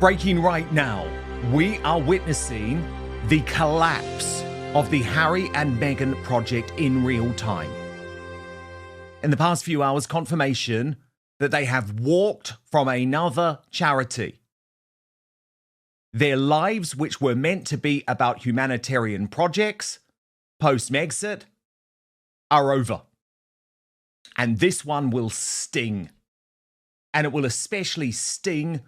Breaking right now, we are witnessing the collapse of the Harry and Meghan project in real time. In the past few hours, confirmation that they have walked from another charity. Their lives, which were meant to be about humanitarian projects, post-Megxit, are over. And this one will sting. And it will especially sting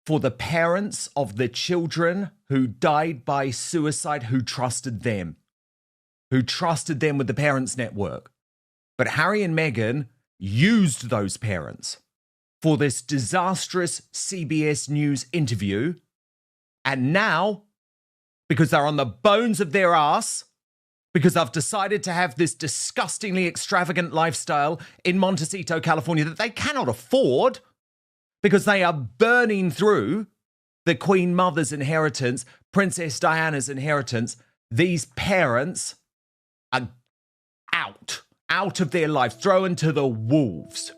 for the parents of the children who died by suicide, who trusted them with the Parents Network. But Harry and Meghan used those parents for this disastrous CBS News interview. And now, because they're on the bones of their ass, because they've decided to have this disgustingly extravagant lifestyle in Montecito, California, that they cannot afford, because they are burning through the Queen Mother's inheritance, Princess Diana's inheritance, these parents are out of their life, thrown to the wolves.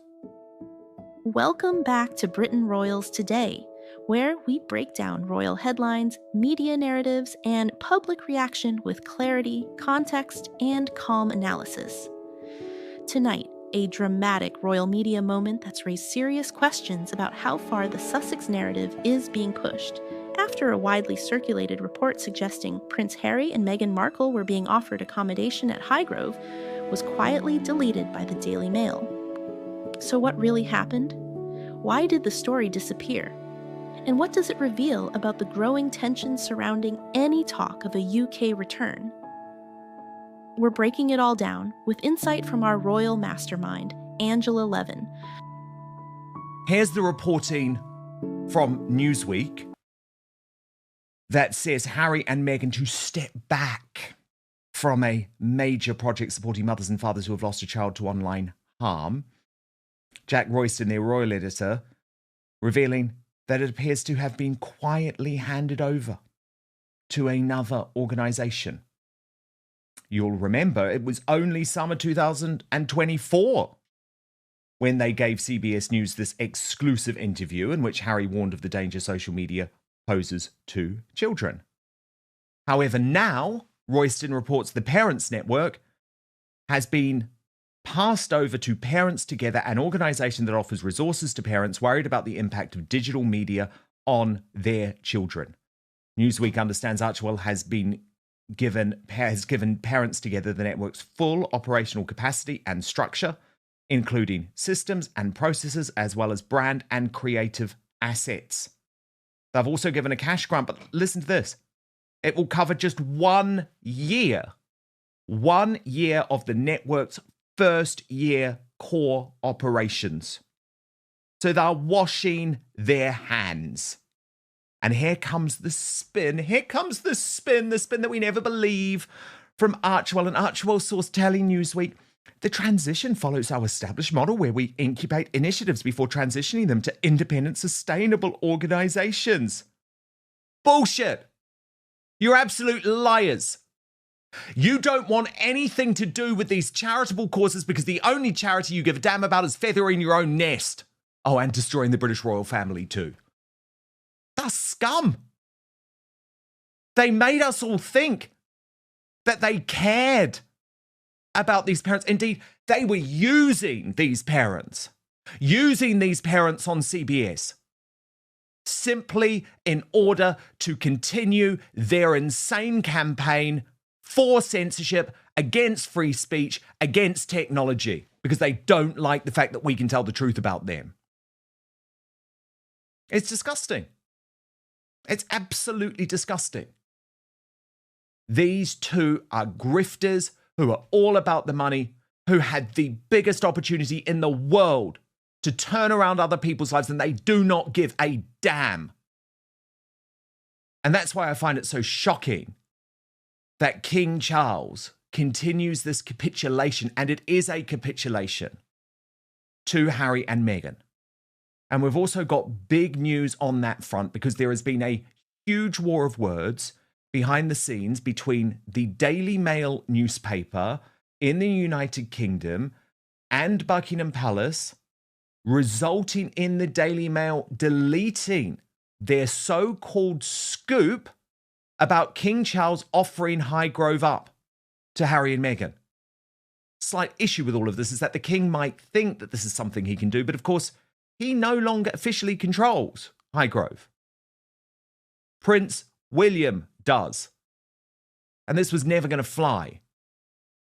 Welcome back to Britain Royals Today, where we break down royal headlines, media narratives, and public reaction with clarity, context, and calm analysis. Tonight, a dramatic royal media moment that's raised serious questions about how far the Sussex narrative is being pushed, after a widely circulated report suggesting Prince Harry and Meghan Markle were being offered accommodation at Highgrove was quietly deleted by the Daily Mail. So what really happened? Why did the story disappear? And what does it reveal about the growing tension surrounding any talk of a UK return? We're breaking it all down with insight from our Royal Mastermind, Angela Levin. Here's the reporting from Newsweek that says Harry and Meghan to step back from a major project supporting mothers and fathers who have lost a child to online harm. Jack Royston, their royal editor, revealing that it appears to have been quietly handed over to another organisation. You'll remember it was only summer 2024 when they gave CBS News this exclusive interview in which Harry warned of the danger social media poses to children. However, now, Royston reports the Parents Network has been passed over to Parents Together, an organisation that offers resources to parents worried about the impact of digital media on their children. Newsweek understands Archewell has given Parents Together the network's full operational capacity and structure, including systems and processes, as well as brand and creative assets. They've also given a cash grant, but listen to this. It will cover just 1 year. 1 year of the network's first year core operations. So they're washing their hands. And here comes the spin. The spin that we never believe from Archewell. And Archewell source telling Newsweek, the transition follows our established model where we incubate initiatives before transitioning them to independent, sustainable organizations. Bullshit. You're absolute liars. You don't want anything to do with these charitable causes because the only charity you give a damn about is feathering your own nest. Oh, and destroying the British royal family too. That's scum. They made us all think that they cared about these parents. Indeed, they were using these parents on CBS simply in order to continue their insane campaign for censorship, against free speech, against technology, because they don't like the fact that we can tell the truth about them. It's disgusting. It's absolutely disgusting. These two are grifters who are all about the money, who had the biggest opportunity in the world to turn around other people's lives, and they do not give a damn. And that's why I find it so shocking that King Charles continues this capitulation, and it is a capitulation, to Harry and Meghan. And we've also got big news on that front because there has been a huge war of words behind the scenes between the Daily Mail newspaper in the United Kingdom and Buckingham Palace, resulting in the Daily Mail deleting their so-called scoop about King Charles offering Highgrove up to Harry and Meghan. Slight issue with all of this is that the king might think that this is something he can do, but of course, he no longer officially controls Highgrove. Prince William does. And this was never going to fly.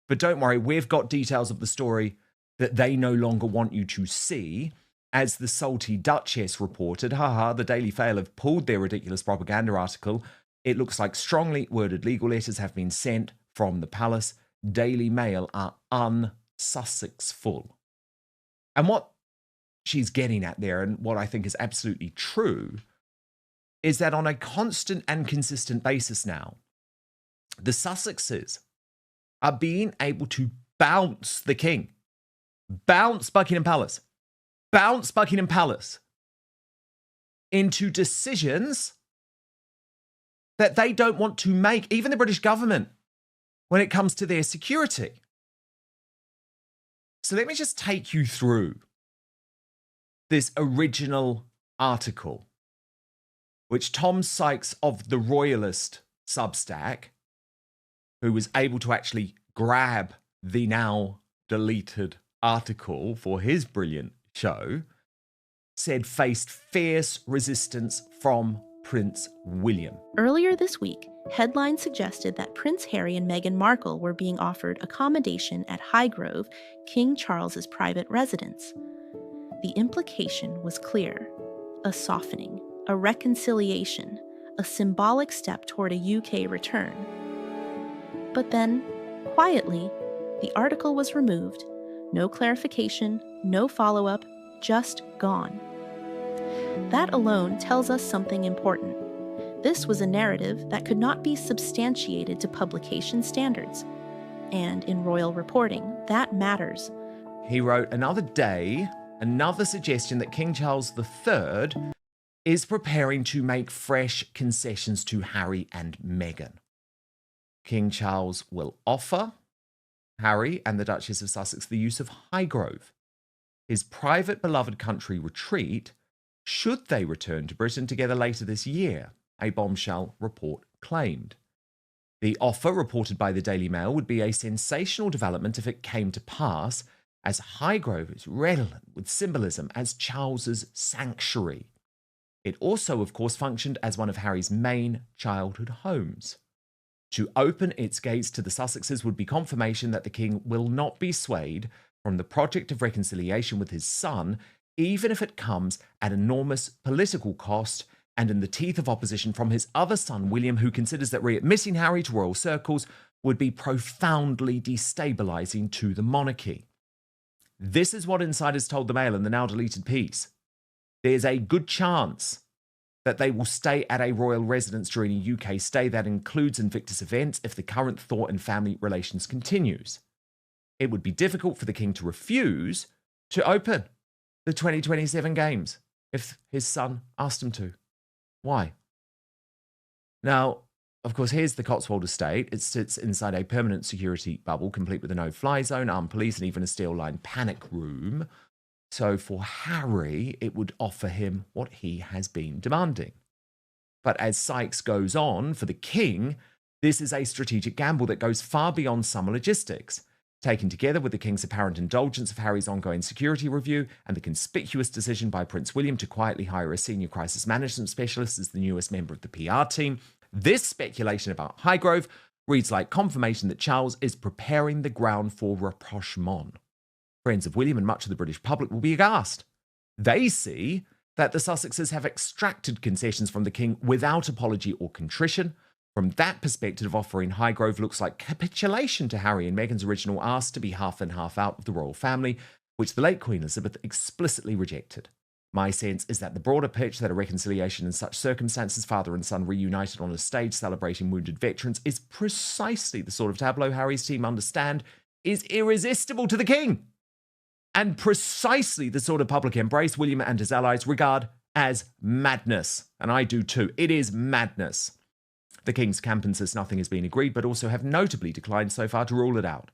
But don't worry, we've got details of the story that they no longer want you to see. As the salty Duchess reported, the Daily Mail have pulled their ridiculous propaganda article. It looks like strongly worded legal letters have been sent from the palace. Daily Mail are un-Sussex full. And what she's getting at there, and what I think is absolutely true, is that on a constant and consistent basis now, the Sussexes are being able to bounce the king, bounce Buckingham Palace into decisions that they don't want to make, even the British government, when it comes to their security. So let me just take you through this original article, which Tom Sykes of the Royalist Substack, who was able to actually grab the now deleted article for his brilliant show, said faced fierce resistance from Prince William. Earlier this week, headlines suggested that Prince Harry and Meghan Markle were being offered accommodation at Highgrove, King Charles's private residence. The implication was clear: a softening, a reconciliation, a symbolic step toward a UK return. But then, quietly, the article was removed. No clarification, no follow-up, just gone. That alone tells us something important. This was a narrative that could not be substantiated to publication standards. And in royal reporting, that matters. He wrote, another day, another suggestion that King Charles III is preparing to make fresh concessions to Harry and Meghan. King Charles will offer Harry and the Duchess of Sussex the use of Highgrove, his private beloved country retreat, should they return to Britain together later this year, a bombshell report claimed. The offer, reported by the Daily Mail, would be a sensational development if it came to pass, as Highgrove is redolent with symbolism as Charles's sanctuary. It also, of course, functioned as one of Harry's main childhood homes. To open its gates to the Sussexes would be confirmation that the king will not be swayed from the project of reconciliation with his son, even if it comes at enormous political cost and in the teeth of opposition from his other son, William, who considers that readmitting Harry to royal circles would be profoundly destabilising to the monarchy. This is what insiders told the Mail in the now deleted piece. There's a good chance that they will stay at a royal residence during a UK stay that includes Invictus events if the current thaw in family relations continues. It would be difficult for the king to refuse to open the 2027 games if his son asked him to. Why? Now, of course, here's the Cotswold estate. It sits inside a permanent security bubble, complete with a no-fly zone, armed police, and even a steel-lined panic room. So for Harry, it would offer him what he has been demanding. But as Sykes goes on, for the king, this is a strategic gamble that goes far beyond summer logistics. Taken together with the king's apparent indulgence of Harry's ongoing security review and the conspicuous decision by Prince William to quietly hire a senior crisis management specialist as the newest member of the PR team, this speculation about Highgrove reads like confirmation that Charles is preparing the ground for rapprochement. Friends of William and much of the British public will be aghast. They see that the Sussexes have extracted concessions from the king without apology or contrition. From that perspective, offering Highgrove looks like capitulation to Harry and Meghan's original ask to be half in, half out of the royal family, which the late Queen Elizabeth explicitly rejected. My sense is that the broader pitch that a reconciliation in such circumstances, father and son reunited on a stage celebrating wounded veterans, is precisely the sort of tableau Harry's team understand is irresistible to the king, and precisely the sort of public embrace William and his allies regard as madness. And I do too. It is madness. The king's camp insists nothing has been agreed, but also have notably declined so far to rule it out.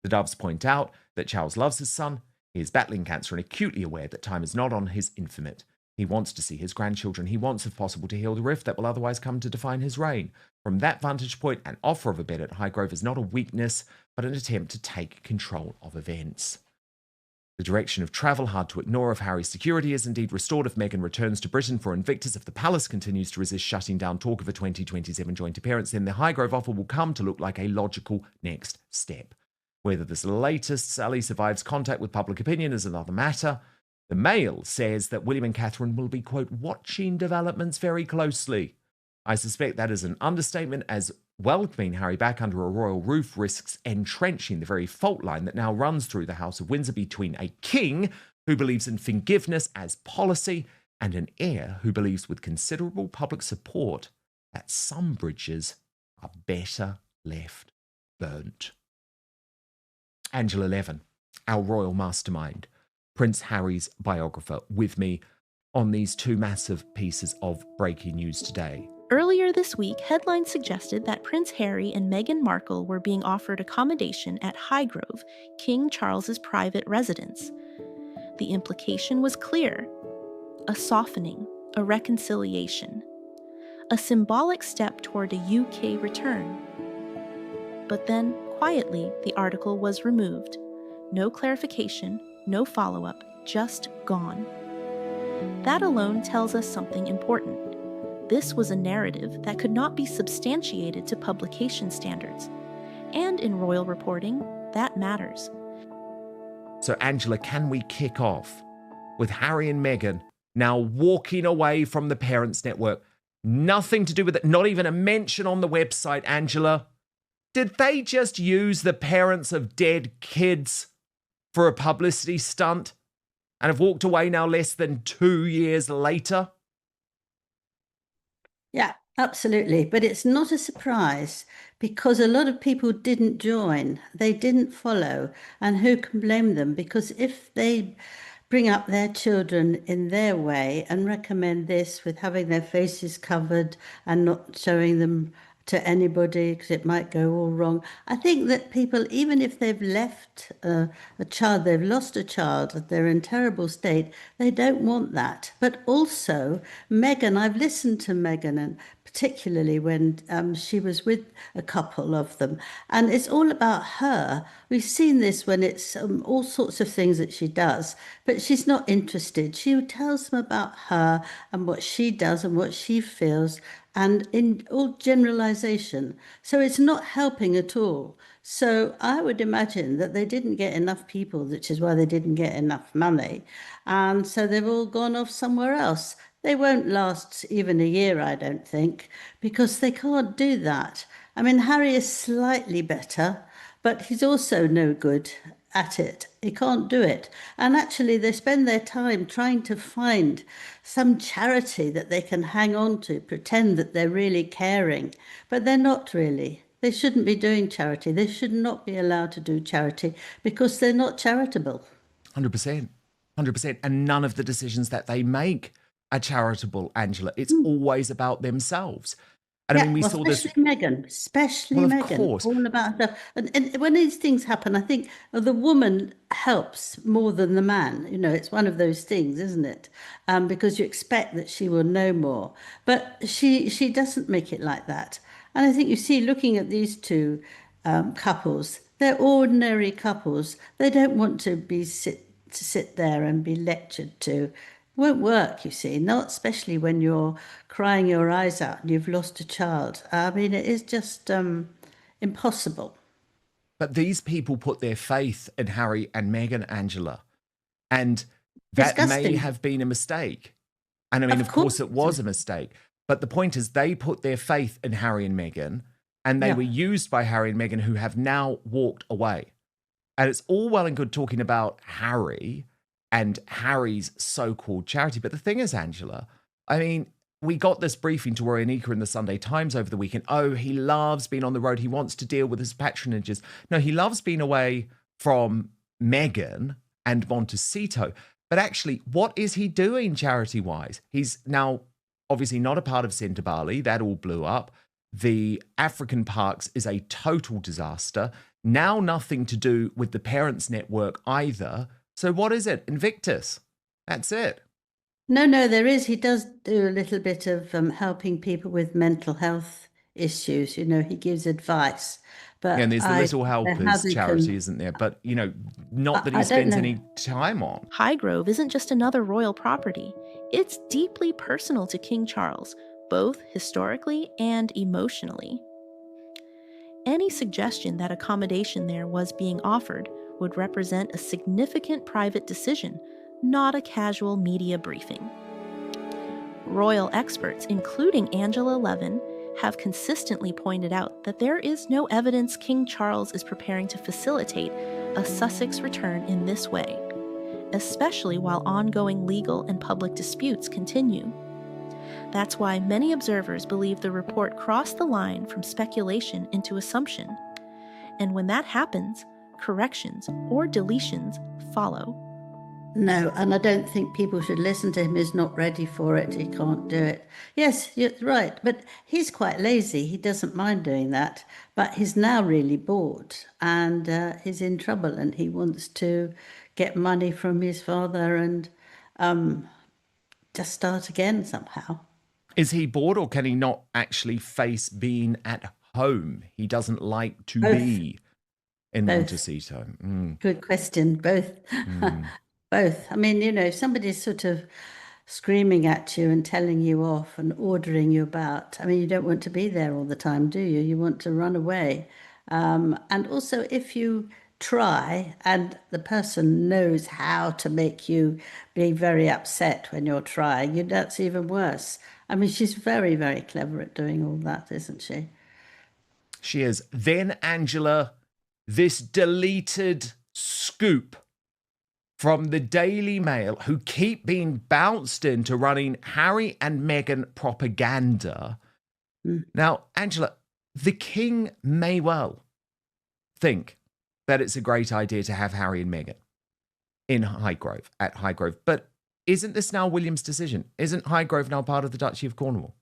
The Doves point out that Charles loves his son. He is battling cancer and acutely aware that time is not on his infinite. He wants to see his grandchildren. He wants, if possible, to heal the rift that will otherwise come to define his reign. From that vantage point, an offer of a bed at Highgrove is not a weakness, but an attempt to take control of events. The direction of travel, hard to ignore if Harry's security is indeed restored, if Meghan returns to Britain for Invictus, if the palace continues to resist shutting down talk of a 2027 joint appearance, then the Highgrove offer will come to look like a logical next step. Whether this latest sally survives contact with public opinion is another matter. The Mail says that William and Catherine will be, quote, watching developments very closely. I suspect that is an understatement, as welcoming Harry back under a royal roof risks entrenching the very fault line that now runs through the House of Windsor between a king who believes in forgiveness as policy and an heir who believes with considerable public support that some bridges are better left burnt. Angela Levin, our royal mastermind, Prince Harry's biographer, with me on these two massive pieces of breaking news today. Earlier this week, headlines suggested that Prince Harry and Meghan Markle were being offered accommodation at Highgrove, King Charles's private residence. The implication was clear: a softening, a reconciliation, a symbolic step toward a UK return. But then, quietly, the article was removed. No clarification, no follow-up, just gone. That alone tells us something important. This was a narrative that could not be substantiated to publication standards. And in royal reporting, that matters. So, Angela, can we kick off with Harry and Meghan now walking away from the Parents Network? Nothing to do with it, not even a mention on the website, Angela. Did they just use the parents of dead kids for a publicity stunt and have walked away now less than 2 years later? Yeah, absolutely. But it's not a surprise because a lot of people didn't join. They didn't follow. And who can blame them? Because if they bring up their children in their way and recommend this with having their faces covered and not showing them to anybody because it might go all wrong. I think that people, even if they've left a child, they've lost a child, they're in terrible state, they don't want that. But also, Meghan, I've listened to Meghan, and particularly when she was with a couple of them, and it's all about her. We've seen this when it's all sorts of things that she does, but she's not interested. She tells them about her and what she does and what she feels, and in all generalization. So it's not helping at all. So I would imagine that they didn't get enough people, which is why they didn't get enough money. And so they've all gone off somewhere else. They won't last even a year, I don't think, because they can't do that. I mean, Harry is slightly better, but he's also no good at it. He can't do it. And actually, they spend their time trying to find some charity that they can hang on to, pretend that they're really caring, but they're not really. They shouldn't be doing charity. They should not be allowed to do charity because they're not charitable. 100%. 100%. And none of the decisions that they make are charitable, Angela. It's always about themselves. And yeah, I mean, we saw this. Especially Meghan, course. all about herself. And when these things happen, I think the woman helps more than the man. You know, it's one of those things, isn't it? Because you expect that she will know more. But she doesn't make it like that. And I think you see, looking at these two couples, they're ordinary couples. They don't want to sit there and be lectured to. Won't work, you see, not especially when you're crying your eyes out and you've lost a child. I mean, it is just impossible. But these people put their faith in Harry and Meghan, Angela, and that may have been a mistake. And I mean, of course it was a mistake. But the point is, they put their faith in Harry and Meghan, and they were used by Harry and Meghan, who have now walked away. And it's all well and good talking about Harry and Harry's so-called charity. But the thing is, Angela, I mean, we got this briefing to Roy Anika in the Sunday Times over the weekend. Oh, he loves being on the road. He wants to deal with his patronages. No, he loves being away from Meghan and Montecito. But actually, what is he doing charity-wise? He's now obviously not a part of Centre Bali. That all blew up. The African parks is a total disaster. Now nothing to do with the Parents Network either. So what is it? Invictus. That's it. No, there is. He does do a little bit of helping people with mental health issues. He gives advice, Yeah, and but there's the I Little don't know how Helpers they charity, can. isn't there? But, not that he I don't spends know. any time on. Highgrove isn't just another royal property, it's deeply personal to King Charles, both historically and emotionally. Any suggestion that accommodation there was being offered would represent a significant private decision, not a casual media briefing. Royal experts, including Angela Levin, have consistently pointed out that there is no evidence King Charles is preparing to facilitate a Sussex return in this way, especially while ongoing legal and public disputes continue. That's why many observers believe the report crossed the line from speculation into assumption. And when that happens, corrections or deletions follow. No, and I don't think people should listen to him. He's not ready for it. He can't do it. Yes, you're right. But he's quite lazy. He doesn't mind doing that. But he's now really bored and he's in trouble and he wants to get money from his father and just start again somehow. Is he bored, or can he not actually face being at home? He doesn't like to Both. be in Both. Montecito. Good question. Both. Both. I mean, if somebody's sort of screaming at you and telling you off and ordering you about, I mean, you don't want to be there all the time, do you? You want to run away. And also, if you try and the person knows how to make you be very upset when you're trying, that's even worse. I mean, she's very, very clever at doing all that, isn't she? She is. Then, Angela, this deleted scoop from the Daily Mail, who keep being bounced into running Harry and Meghan propaganda. Now, Angela, the king may well think that it's a great idea to have Harry and Meghan at Highgrove. But isn't this now William's decision? Isn't Highgrove now part of the Duchy of Cornwall?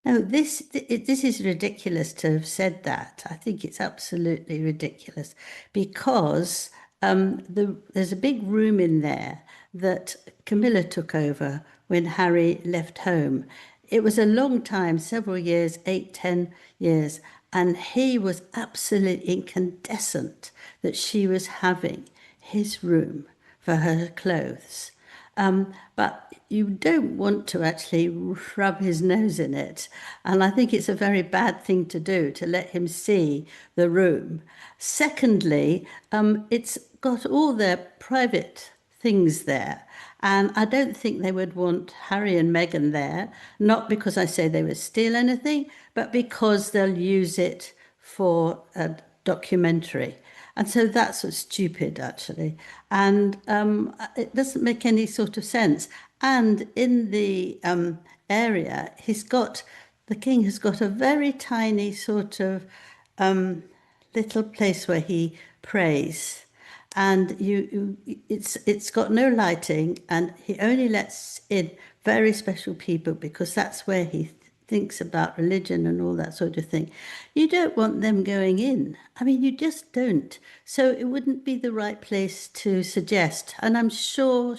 No, this is ridiculous to have said that. I think it's absolutely ridiculous because there's a big room in there that Camilla took over when Harry left home. It was a long time, several years, 8, 10 years, and he was absolutely incandescent that she was having his room for her clothes. But you don't want to actually rub his nose in it. And I think it's a very bad thing to do, to let him see the room. Secondly, it's got all their private things there. And I don't think they would want Harry and Meghan there, not because I say they would steal anything, but because they'll use it for a documentary. And so that's what's stupid, actually. And it doesn't make any sort of sense. And in the area, the king has got a very tiny sort of little place where he prays. And it's got no lighting, and he only lets in very special people because that's where he thinks about religion and all that sort of thing. You don't want them going in. I mean, you just don't. So it wouldn't be the right place to suggest. And I'm sure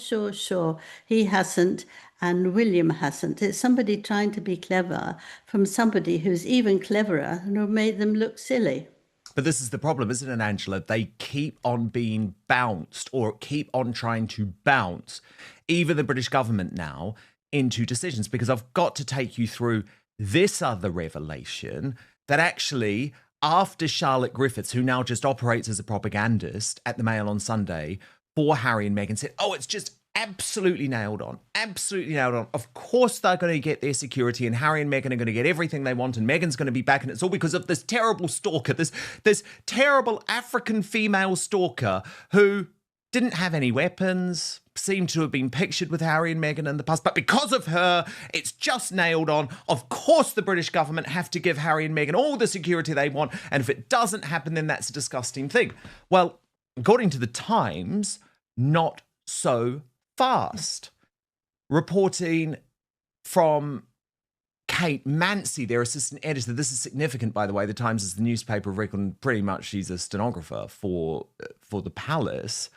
he hasn't and William hasn't. It's somebody trying to be clever from somebody who's even cleverer and who made them look silly. But this is the problem, isn't it, Angela? They keep on being bounced, or keep on trying to bounce, even the British government now, into decisions. Because I've got to take you through this other revelation that actually, after Charlotte Griffiths, who now just operates as a propagandist at the Mail on Sunday for Harry and Meghan, said, oh, it's just absolutely nailed on. Absolutely nailed on. Of course they're going to get their security, and Harry and Meghan are going to get everything they want, and Meghan's going to be back, and it's all because of this terrible stalker, this terrible African female stalker who didn't have any weapons, seemed to have been pictured with Harry and Meghan in the past, but because of her, it's just nailed on. Of course the British government have to give Harry and Meghan all the security they want, and if it doesn't happen, then that's a disgusting thing. Well, according to the Times, not so fast. Reporting from Kate Mancy, their assistant editor. This is significant, by the way. The Times is the newspaper of record, and pretty much she's a stenographer for the palace.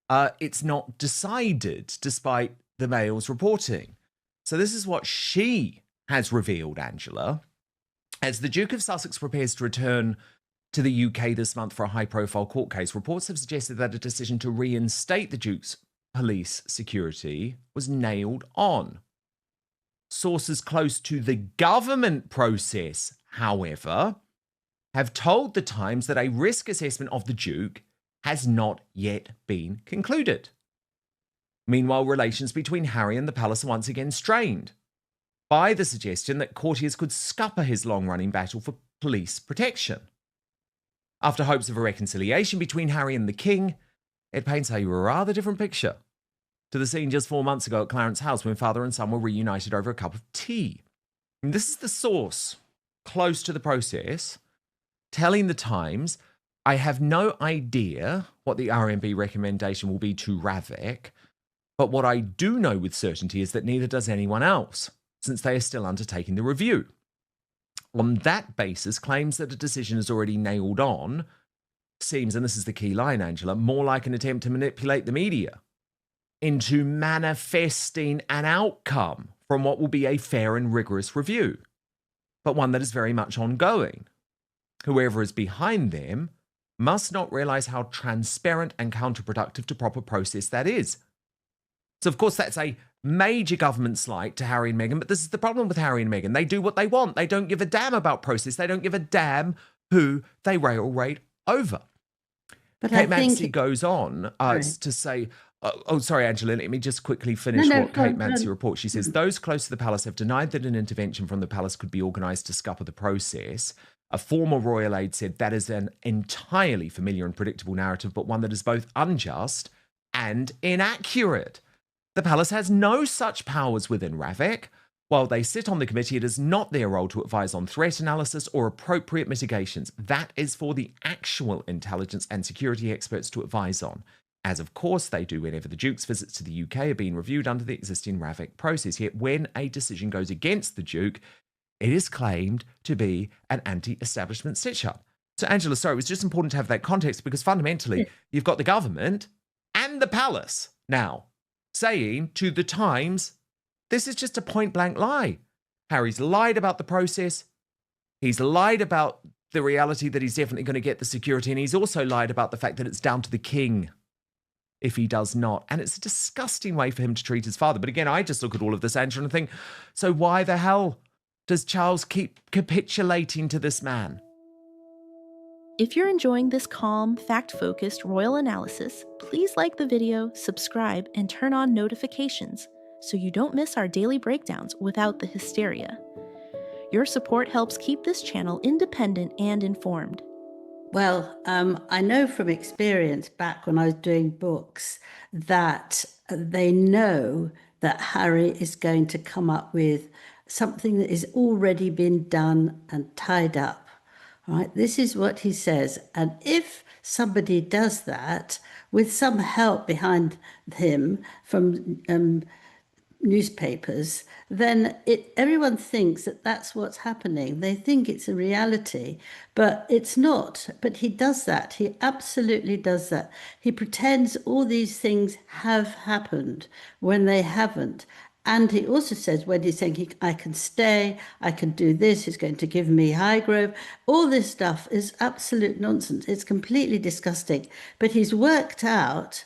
It's not decided, despite the Mail's reporting. So this is what she has revealed, Angela. As the Duke of Sussex prepares to return to the UK this month for a high-profile court case, reports have suggested that a decision to reinstate the Duke's police security was nailed on. Sources close to the government process, however, have told The Times that a risk assessment of the Duke has not yet been concluded. Meanwhile, relations between Harry and the palace are once again strained by the suggestion that courtiers could scupper his long-running battle for police protection. After hopes of a reconciliation between Harry and the King, it paints a rather different picture to the scene just 4 months ago at Clarence House when father and son were reunited over a cup of tea. And this is the source close to the process telling The Times, I have no idea what the RMB recommendation will be to Ravik, but what I do know with certainty is that neither does anyone else, since they are still undertaking the review. On that basis, claims that a decision is already nailed on seems, and this is the key line, Angela, more like an attempt to manipulate the media into manifesting an outcome from what will be a fair and rigorous review, but one that is very much ongoing. Whoever is behind them must not realise how transparent and counterproductive to proper process that is. So, of course, that's a major government slight to Harry and Meghan, but this is the problem with Harry and Meghan. They do what they want. They don't give a damn about process. They don't give a damn who they railroad over. But Kate I think Mansi goes on to say, sorry, Angela, let me just quickly finish No, what Kate go on. Mansi reports. She says, those close to the palace have denied that an intervention from the palace could be organised to scupper the process. A former royal aide said that is an entirely familiar and predictable narrative, but one that is both unjust and inaccurate. The palace has no such powers within Ravik. While they sit on the committee, it is not their role to advise on threat analysis or appropriate mitigations. That is for the actual intelligence and security experts to advise on, as of course they do whenever the Duke's visits to the UK are being reviewed under the existing Ravik process. Yet when a decision goes against the Duke, it is claimed to be an anti-establishment stitch-up. So, Angela, sorry, it was just important to have that context because fundamentally, you've got the government and the palace now saying to The Times, this is just a point-blank lie. Harry's lied about the process. He's lied about the reality that he's definitely going to get the security, and he's also lied about the fact that it's down to the king if he does not. And it's a disgusting way for him to treat his father. But again, I just look at all of this, Angela, and think, so why the hell does Charles keep capitulating to this man? If you're enjoying this calm, fact-focused royal analysis, please like the video, subscribe, and turn on notifications so you don't miss our daily breakdowns without the hysteria. Your support helps keep this channel independent and informed. Well, I know from experience back when I was doing books that they know that Harry is going to come up with something that has already been done and tied up. Right? This is what he says. And if somebody does that with some help behind him from newspapers, then everyone thinks that that's what's happening. They think it's a reality, but it's not. But he does that. He absolutely does that. He pretends all these things have happened when they haven't. And he also says when he's saying, I can stay, I can do this, he's going to give me Highgrove. All this stuff is absolute nonsense. It's completely disgusting. But he's worked out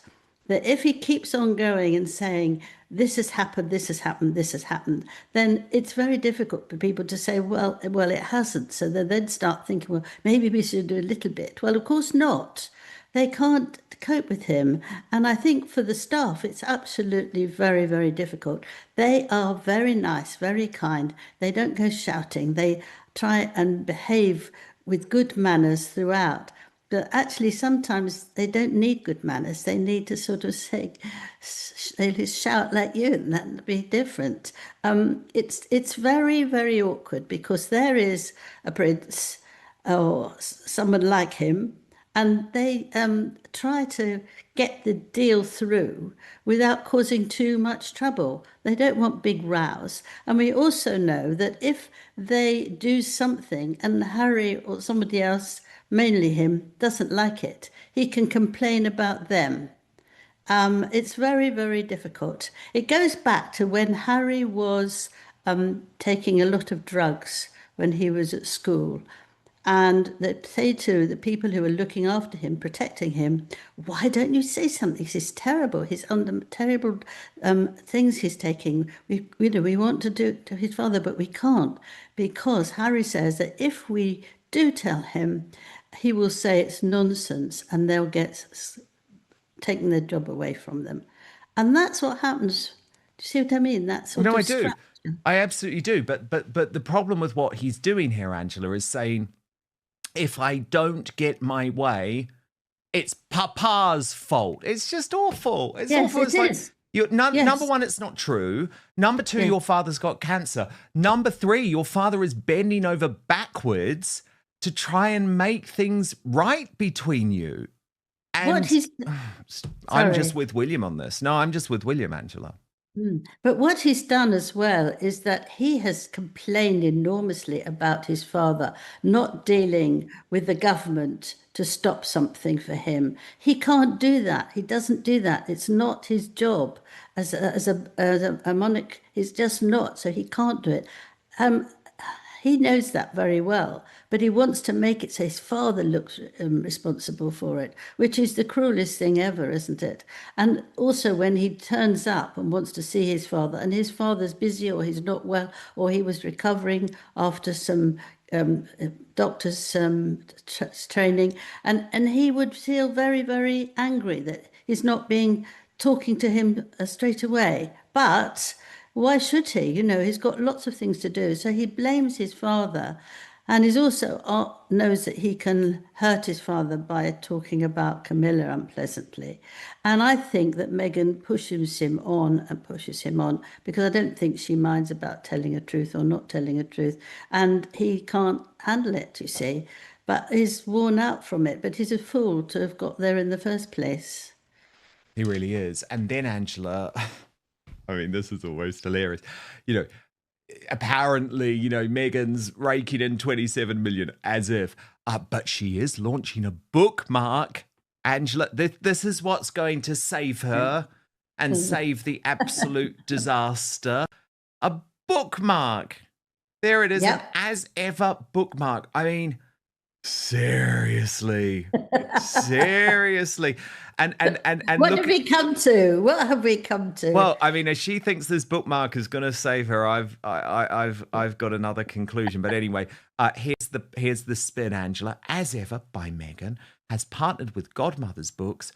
that if he keeps on going and saying, this has happened, this has happened, this has happened, then it's very difficult for people to say, well, it hasn't. So they then start thinking, well, maybe we should do a little bit. Well, of course not. They can't cope with him. And I think for the staff, it's absolutely very, very difficult. They are very nice, very kind. They don't go shouting. They try and behave with good manners throughout. But actually, sometimes they don't need good manners. They need to sort of say, they shout like you, and that would be different. It's very, very awkward because there is a prince or someone like him, and they try to get the deal through without causing too much trouble. They don't want big rows. And we also know that if they do something and Harry or somebody else, mainly him, doesn't like it, he can complain about them. It's very, very difficult. It goes back to when Harry was taking a lot of drugs when he was at school. And they say to the people who are looking after him, protecting him, why don't you say something? This is terrible. He's under terrible things he's taking. We want to do it to his father, but we can't, because Harry says that if we do tell him, he will say it's nonsense and they'll get taking their job away from them. And that's what happens. Do you see what I mean? That sort No, of I do. strategy. I absolutely do. But the problem with what he's doing here, Angela, is saying, if I don't get my way, it's Papa's fault. It's just awful. It's Yes, awful. it It's like, is. number Yes. one, it's not true. Number two, Yeah. your father's got cancer. Number three, your father is bending over backwards to try and make things right between you. And What he's I'm just sorry. with William on this. No, I'm just with William, Angela. But what he's done as well is that he has complained enormously about his father not dealing with the government to stop something for him. He can't do that. He doesn't do that. It's not his job as a monarch. He's just not. So he can't do it. Um, he knows that very well, but he wants to make it so his father looks responsible for it, which is the cruelest thing ever, isn't it? And also when he turns up and wants to see his father, and his father's busy or he's not well, or he was recovering after some doctor's training, and he would feel very, very angry that he's not being talking to him straight away. But why should he? He's got lots of things to do. So he blames his father, and he's also knows that he can hurt his father by talking about Camilla unpleasantly. And I think that Meghan pushes him on because I don't think she minds about telling a truth or not telling a truth. And he can't handle it, you see. But he's worn out from it. But he's a fool to have got there in the first place. He really is. And then Angela, I mean, this is almost hilarious. Apparently, Meghan's raking in 27 million as if, but she is launching a bookmark. Angela, this is what's going to save her and save the absolute disaster. A bookmark. There it is, Yep. an as ever bookmark. I mean, seriously. And What look, have we come to? What have we come to? well, I mean, as she thinks this bookmark is going to save her, I've got another conclusion. But anyway, here's the spin, Angela. As ever, by Meghan, has partnered with Godmother's Books.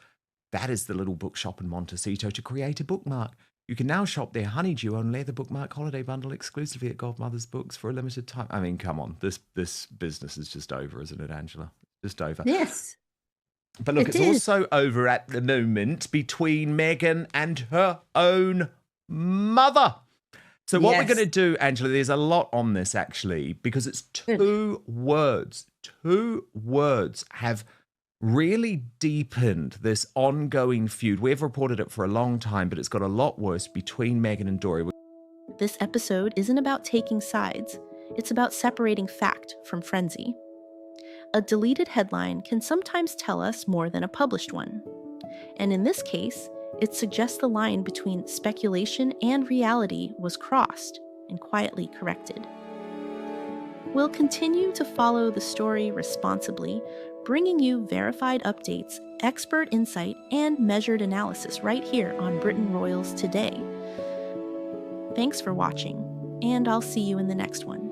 That is the little bookshop in Montecito to create a bookmark. You can now shop their Honeydew on Leather Bookmark Holiday Bundle exclusively at Godmother's Books for a limited time. I mean, come on, this business is just over, isn't it, Angela? Just over. Yes. But look, It it's is. also over at the moment between Meghan and her own mother. So what we're Yes. going to do, Angela, there's a lot on this actually, because it's two words. Two words have really deepened this ongoing feud. We've reported it for a long time, but it's got a lot worse between Meghan and Dory. This episode isn't about taking sides, it's about separating fact from frenzy. A deleted headline can sometimes tell us more than a published one. And in this case, it suggests the line between speculation and reality was crossed and quietly corrected. We'll continue to follow the story responsibly, bringing you verified updates, expert insight, and measured analysis right here on Britain Royals Today. Thanks for watching, and I'll see you in the next one.